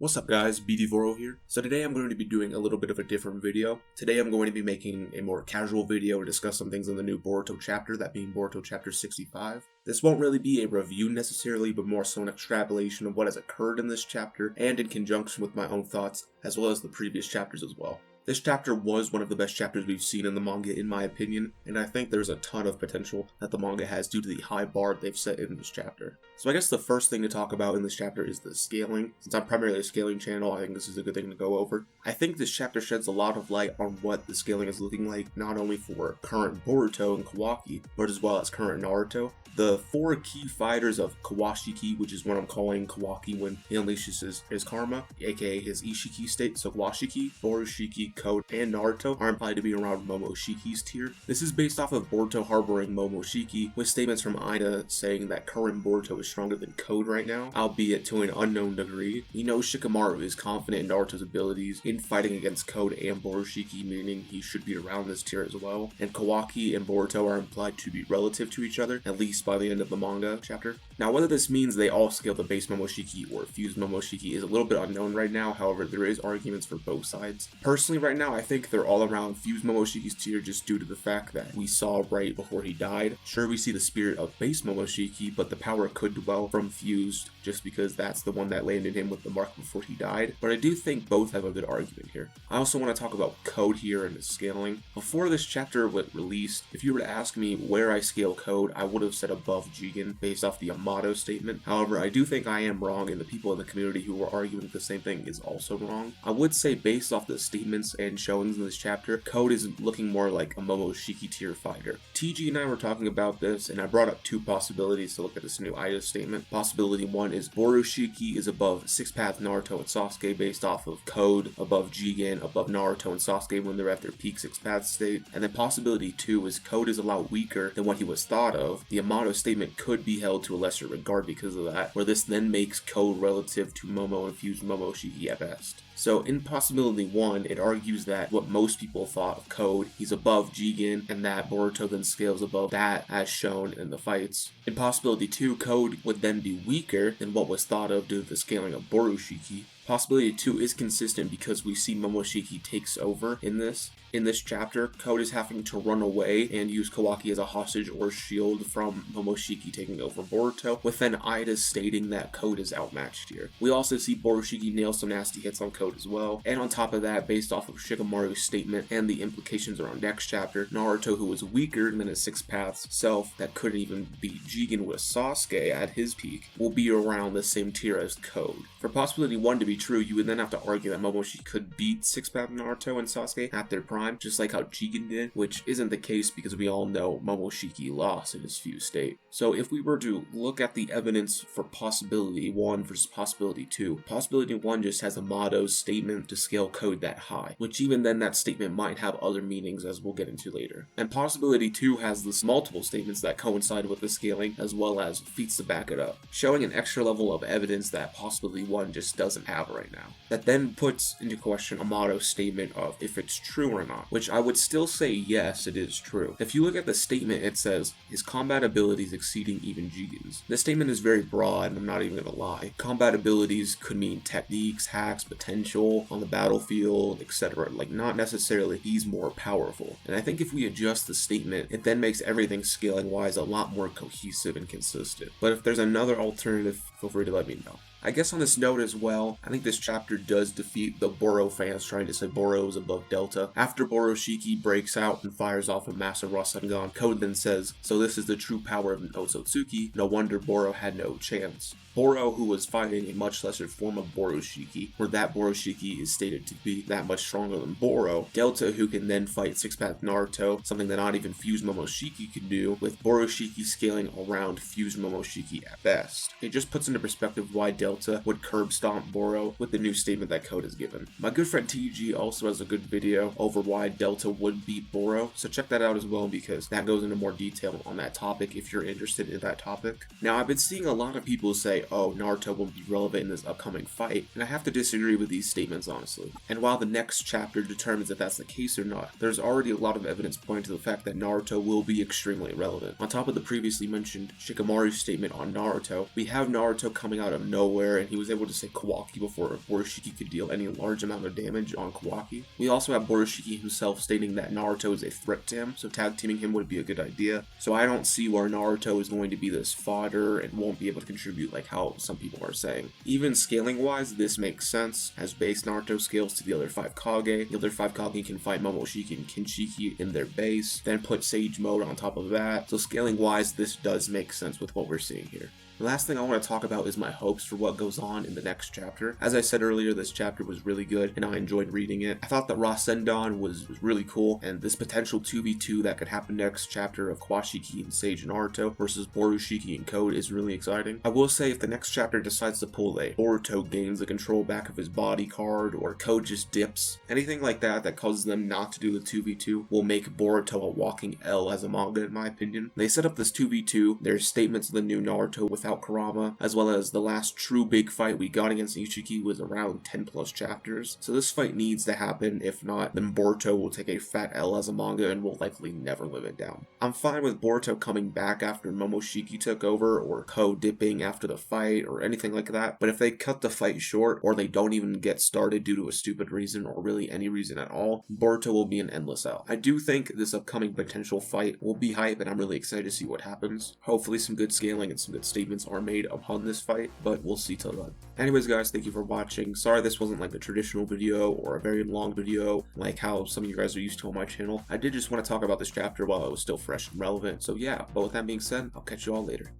What's up guys, Boro here. So today I'm going to be doing a little bit of a different video. Today I'm going to be making a more casual video to discuss some things in the new Boruto chapter, that being Boruto chapter 65. This won't really be a review necessarily, but more so an extrapolation of what has occurred in this chapter and in conjunction with my own thoughts, as well as the previous chapters as well. This chapter was one of the best chapters we've seen in the manga in my opinion, and I think there's a ton of potential that the manga has due to the high bar they've set in this chapter. So I guess the first thing to talk about in this chapter is the scaling. Since I'm primarily a scaling channel, I think this is a good thing to go over. I think this chapter sheds a lot of light on what the scaling is looking like, not only for current Boruto and Kawaki, but as well as current Naruto. The four key fighters of Kawashiki, which is what I'm calling Kawaki when he unleashes his karma, aka his Ishiki state, so Kawashiki, Borushiki, Code, and Naruto are implied to be around Momoshiki's tier. This is based off of Boruto harboring Momoshiki, with statements from Ida saying that current Boruto is stronger than Code right now, albeit to an unknown degree. We know Shikamaru is confident in Naruto's abilities in fighting against Code and Borushiki, meaning he should be around this tier as well, and Kawaki and Boruto are implied to be relative to each other, at least by the end of the manga chapter. Now, whether this means they all scale the base Momoshiki or fused Momoshiki is a little bit unknown right now, however there is arguments for both sides. Personally right now I think they're all around fused Momoshiki's tier just due to the fact that we saw right before he died. Sure, we see the spirit of base Momoshiki, but the power could dwell from fused just because that's the one that landed him with the mark before he died. But I do think both have a good argument here. I also want to talk about Code here and his scaling. Before this chapter was released, if you were to ask me where I scale Code, I would have said above Jigen based off the Amato statement. However, I do think I am wrong, and the people in the community who are arguing the same thing is also wrong. I would say based off the statements and showings in this chapter, Code is looking more like a Momoshiki tier fighter. TG and I were talking about this, and I brought up two possibilities to look at this new Ida statement. Possibility one is Borushiki is above Six Path Naruto and Sasuke based off of Code, above Jigen, above Naruto and Sasuke when they're at their peak Six Path state. And then possibility two is Code is a lot weaker than what he was thought of. The Amato statement could be held to a lesser regard because of that, where this then makes Code relative to Momo and fused Momoshiki at best. So in possibility one, it argues that what most people thought of Code, he's above Jigen, and that Boruto then scales above that as shown in the fights. In possibility two, Code would then be weaker than what was thought of due to the scaling of Borushiki. Possibility 2 is consistent because we see Momoshiki takes over in this. In this chapter, Code is having to run away and use Kawaki as a hostage or shield from Momoshiki taking over Boruto, with then Ida stating that Code is outmatched here. We also see Borushiki nail some nasty hits on Code as well, and on top of that, based off of Shikamaru's statement and the implications around next chapter, Naruto, who was weaker than his Six Paths self that couldn't even beat Jigen with Sasuke at his peak, will be around the same tier as Code. For possibility 1 to be true, you would then have to argue that Momoshiki could beat Six Path Naruto and Sasuke at their prime, just like how Jigen did, which isn't the case because we all know Momoshiki lost in his fused state. So if we were to look at the evidence for possibility 1 versus possibility 2, possibility 1 just has Amato's statement to scale Code that high, which even then that statement might have other meanings as we'll get into later. And possibility 2 has this multiple statements that coincide with the scaling as well as feats to back it up, showing an extra level of evidence that possibility 1 just doesn't have right now. That then puts into question Amato's statement of if it's true or not, which I would still say yes, it is true. If you look at the statement, it says, his combat abilities exceeding even Jigen's. This statement is very broad, and I'm not even gonna lie. Combat abilities could mean techniques, hacks, potential on the battlefield, etc. Like, not necessarily he's more powerful. And I think if we adjust the statement, it then makes everything scaling-wise a lot more cohesive and consistent. But if there's another alternative, feel free to let me know. I guess on this note as well, I think this chapter does defeat the Boro fans trying to say Boro is above Delta. After Borushiki breaks out and fires off a massive Rasengan, Code then says, so this is the true power of Otsutsuki, no wonder Boro had no chance. Boro, who was fighting a much lesser form of Borushiki, where that Borushiki is stated to be that much stronger than Boro. Delta, who can then fight Six Path Naruto, something that not even fused Momoshiki can do, with Borushiki scaling around fused Momoshiki at best. It just puts into perspective why Delta would curb stomp Boro with the new statement that Code has given. My good friend TG also has a good video over why Delta would beat Boro, so check that out as well because that goes into more detail on that topic if you're interested in that topic. Now, I've been seeing a lot of people say, oh, Naruto won't be relevant in this upcoming fight, and I have to disagree with these statements honestly. And while the next chapter determines if that's the case or not, there's already a lot of evidence pointing to the fact that Naruto will be extremely relevant. On top of the previously mentioned Shikamaru statement on Naruto, we have Naruto coming out of nowhere nowhere, and he was able to say Kawaki before Boroshiki could deal any large amount of damage on Kawaki. We also have Boroshiki himself stating that Naruto is a threat to him, so tag teaming him would be a good idea. So I don't see where Naruto is going to be this fodder and won't be able to contribute like how some people are saying. Even scaling wise, this makes sense, as base Naruto scales to the other 5 Kage. The other 5 Kage can fight Momoshiki and Kinshiki in their base, then put Sage Mode on top of that. So scaling wise, this does make sense with what we're seeing here. The last thing I want to talk about is my hopes for what goes on in the next chapter. As I said earlier, this chapter was really good and I enjoyed reading it. I thought that Rasengan was really cool, and this potential 2v2 that could happen next chapter of Kwashiki and Sage and Naruto versus Borushiki and Code is really exciting. I will say if the next chapter decides to pull a Boruto gains the control back of his body card, or Code just dips, anything like that causes them not to do the 2v2 will make Boruto a walking L as a manga in my opinion. They set up this 2v2, there's statements of the new Naruto without Kurama, as well as the last true big fight we got against Ishiki was around 10 plus chapters. So this fight needs to happen, if not, then Boruto will take a fat L as a manga and will likely never live it down. I'm fine with Boruto coming back after Momoshiki took over, or Ko dipping after the fight, or anything like that, but if they cut the fight short, or they don't even get started due to a stupid reason, or really any reason at all, Boruto will be an endless L. I do think this upcoming potential fight will be hype, and I'm really excited to see what happens. Hopefully some good scaling and some good statements are made upon this fight, but we'll see till then. Anyways guys, thank you for watching. Sorry this wasn't like a traditional video or a very long video like how some of you guys are used to on my channel. I did just want to talk about this chapter while it was still fresh and relevant, so yeah, but with that being said, I'll catch you all later.